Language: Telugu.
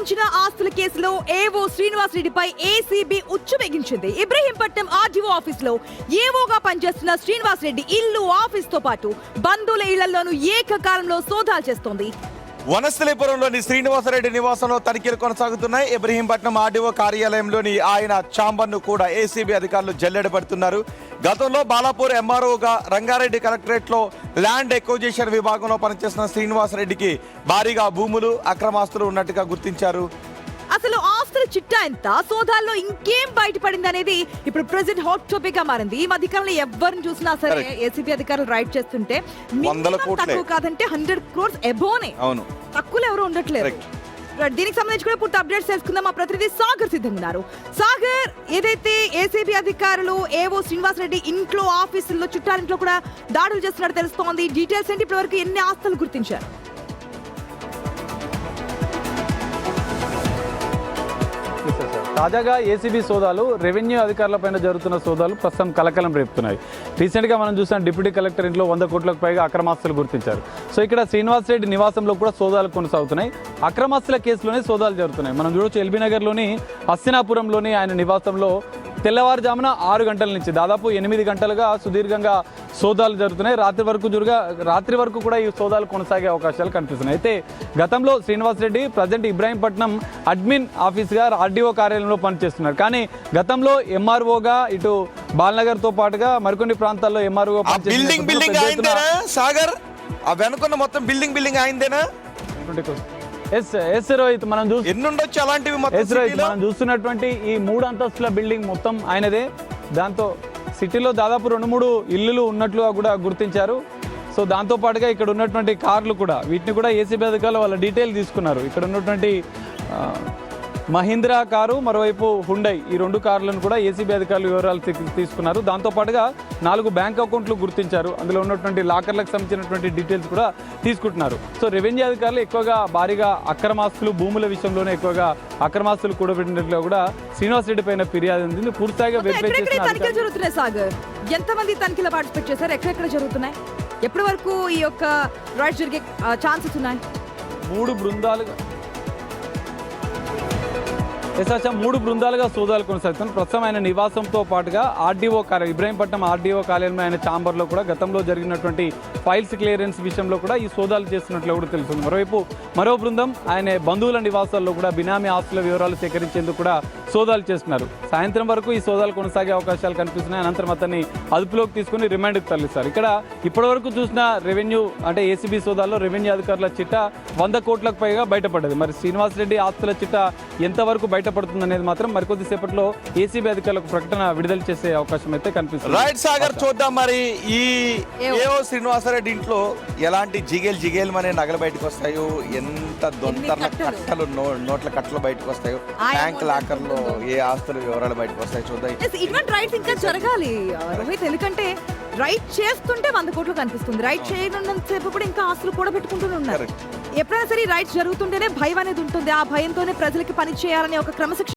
సంబంధించిన ఆస్తుల కేసులో ఏవో శ్రీనివాస్ రెడ్డిపై ఏసీబీ ఉచ్చు బిగించింది. ఇబ్రహీంపట్నం ఆర్డీఓ ఆఫీసులో ఏవోగా పనిచేస్తున్న శ్రీనివాస్ రెడ్డి ఇల్లు, ఆఫీస్ తో పాటు బంధువుల ఇళ్లలోనూ ఏకకాలంలో సోదాలు చేస్తోంది. వనస్థలిపురంలోని శ్రీనివాసరెడ్డి నివాసంలో తనిఖీలు కొనసాగుతున్నాయి. ఇబ్రహీంపట్నం ఆర్డీఓ కార్యాలయంలోని ఆయన ఛాంబర్ను కూడా ఏసీబీ అధికారులు జల్లెడబడుతున్నారు. గతంలో బాలాపూర్ ఎంఆర్ఓగా, రంగారెడ్డి కలెక్టరేట్లో ల్యాండ్ ఎక్విజిషన్ విభాగంలో పనిచేస్తున్న శ్రీనివాసరెడ్డికి భారీగా భూములు, అక్రమాస్తులు ఉన్నట్టుగా గుర్తించారు. అసలు ఆస్తుల చిట్టా ఎంత, సోదాల్లో ఇంకేం బయటపడింది అనేది ఇప్పుడు ప్రెజెంట్ హాట్ టాపిక్ గా మారింది. ఈ మధ్య కాలంలో ఎవరిని చూసినా సరే ఏసీబీ అధికారులు రైడ్ చేస్తుంటే తక్కువ కాదంటే 100 crores ఎబోనే, తక్కువలో ఎవరు ఉండట్లేదు. దీనికి సంబంధించి కూడా పూర్తి అప్డేట్స్ తెలుసుకుందాం. మా ప్రతినిధి సాగర్ సిద్ధంగా ఉన్నారు. సాగర్, ఏదైతే ఏసీబీ అధికారులు ఏవో శ్రీనివాస్ రెడ్డి ఇంట్లో, ఆఫీసుల్లో, చుట్టాలింట్లో కూడా దాడులు చేస్తున్నట్టు తెలుస్తోంది. డీటెయిల్స్ ఏంటి? ఇప్పటి వరకు ఎన్ని ఆస్తులు గుర్తించారు? తాజాగా ఏసీబీ సోదాలు, రెవెన్యూ అధికారులపైన జరుగుతున్న సోదాలు ప్రస్తుతం కలకలం రేపుతున్నాయి. రీసెంట్గా మనం చూసిన డిప్యూటీ కలెక్టర్ ఇంట్లో 100 కోట్లకు పైగా అక్రమాస్తులు గుర్తించారు. సో ఇక్కడ శ్రీనివాస్ రెడ్డి నివాసంలో కూడా సోదాలు కొనసాగుతున్నాయి. అక్రమాస్తుల కేసులోనే సోదాలు జరుగుతున్నాయి. మనం చూడొచ్చు, ఎల్బీ నగర్లోని హస్తినాపురంలోని ఆయన నివాసంలో తెల్లవారుజామున 6 గంటల నుంచి దాదాపు 8 గంటలుగా సుదీర్ఘంగా సోదాలు జరుగుతున్నాయి. రాత్రి వరకు కూడా ఈ సోదాలు కొనసాగే అవకాశాలు కనిపిస్తున్నాయి. అయితే గతంలో శ్రీనివాస్ రెడ్డి ప్రజెంట్ ఇబ్రాహీంపట్నం అడ్మిన్ ఆఫీస్గా ఆర్డీఓ కార్యాలయంలో పనిచేస్తున్నారు. కానీ గతంలో ఎంఆర్ఓగా ఇటు బాలనగర్తో పాటుగా మరికొన్ని ప్రాంతాల్లో ఎంఆర్ఓ సాగర్ మొత్తం బిల్డింగ్ అయిందేనా? రోహిత్, మనం మనం చూస్తున్నటువంటి ఈ 3 అంతస్తుల బిల్డింగ్ మొత్తం ఆయనదే. దాంతో సిటీలో దాదాపు 2-3 ఇల్లులు ఉన్నట్లుగా కూడా గుర్తించారు. సో దాంతో పాటుగా ఇక్కడ ఉన్నటువంటి కార్లు కూడా, వీటిని కూడా ఏసీబీ అధికారులు వాళ్ళ డీటెయిల్ తీసుకున్నారు. ఇక్కడ ఉన్నటువంటి మహీంద్రా కారు, మరోవైపు హుండై, ఈ 2 కార్లను కూడా ఏసీబీ అధికారులు వివరాలు తీసుకున్నారు. దాంతోపాటుగా 4 బ్యాంక్ అకౌంట్లు గుర్తించారు. అందులో ఉన్నటువంటి లాకర్లకు సంబంధించినటువంటి డీటెయిల్స్ కూడా తీసుకుంటున్నారు. సో రెవెన్యూ అధికారులు ఎక్కువగా భారీగా అక్రమాస్తులు, భూముల విషయంలోనే ఎక్కువగా అక్రమాస్తులు కూడబెట్టినట్లుగా కూడా శ్రీనివాస్ రెడ్డి పైన ఫిర్యాదు ఉంది. పూర్తిగా ఎంతమంది తనిఖీలో పార్టిసిపేట్ చేశారు? ఎక్కడెక్కడ జరుగుతున్నాయి? ఎప్పటి వరకు ఈ యొక్క రైడ్ జరిగే ఛాన్సెస్ ఉన్నాయి? 3 బృందాలుగా 3 బృందాలుగా సోదాలు కొనసాగుతున్నాయి. ప్రస్తుతం ఆయన నివాసంతో పాటుగా ఆర్డీఓ కార్యాలయం, ఇబ్రహీంపట్నం ఆర్డీఓ కార్యాలయంలో ఆయన ఛాంబర్లో కూడా గతంలో జరిగినటువంటి ఫైల్స్ క్లియరెన్స్ విషయంలో కూడా ఈ సోదాలు చేస్తున్నట్లు కూడా తెలుస్తుంది. మరోవైపు మరో బృందం ఆయన బంధువుల నివాసాల్లో కూడా బినామీ ఆస్తుల వివరాలు సేకరించేందుకు కూడా సోదాలు చేస్తున్నారు. సాయంత్రం వరకు ఈ సోదాలు కొనసాగే అవకాశాలు కనిపిస్తున్నాయి. అనంతరం అతన్ని అదుపులోకి తీసుకుని రిమాండ్కి తరలిస్తారు. ఇక్కడ ఇప్పటివరకు చూసిన రెవెన్యూ అంటే ఏసీబీ సోదాల్లో రెవెన్యూ అధికారుల చిట్టా 100 కోట్లకు పైగా బయటపడ్డది. మరి శ్రీనివాస్ రెడ్డి ఆస్తుల చిట్టా ఎంతవరకు బయటపడుతుంది అనేది మాత్రం మరికొద్దిసేపట్లో ఏసీబీ అధికారులకు ప్రకటన విడుదల చేసే అవకాశం అయితే కనిపిస్తుంది. రైట్ సాగర్, చూద్దాం మరి ఈ ఏవో శ్రీనివాసరెడ్డి ఇంట్లో ఎలాంటి జిగేల్ అనే నగలు బయటకు వస్తాయో, ఎంత దొంతర్ల కట్టలు, నోట్ల కట్టలు బయటకు వస్తాయో, బ్యాంక్ లాకర్లో ఏ ఆస్తుల వివరాలు బయటకు వస్తాయి చూద్దాం. ఇటువంటి రైట్స్ ఇంకా జరగాలి రోహిత్, ఎందుకంటే రైట్ చేస్తుంటే 100 కోట్లు కనిపిస్తుంది. రైట్ చేయనంత సేపు కూడా ఇంకా ఆస్తులు కూడా పెట్టుకుంటూనే ఉన్నారు. ఎప్పుడైనా సరే రైట్స్ జరుగుతుంటేనే భయం అనేది ఉంటుంది. ఆ భయంతోనే ప్రజలకి పని చేయాలనే ఒక క్రమశిక్షణ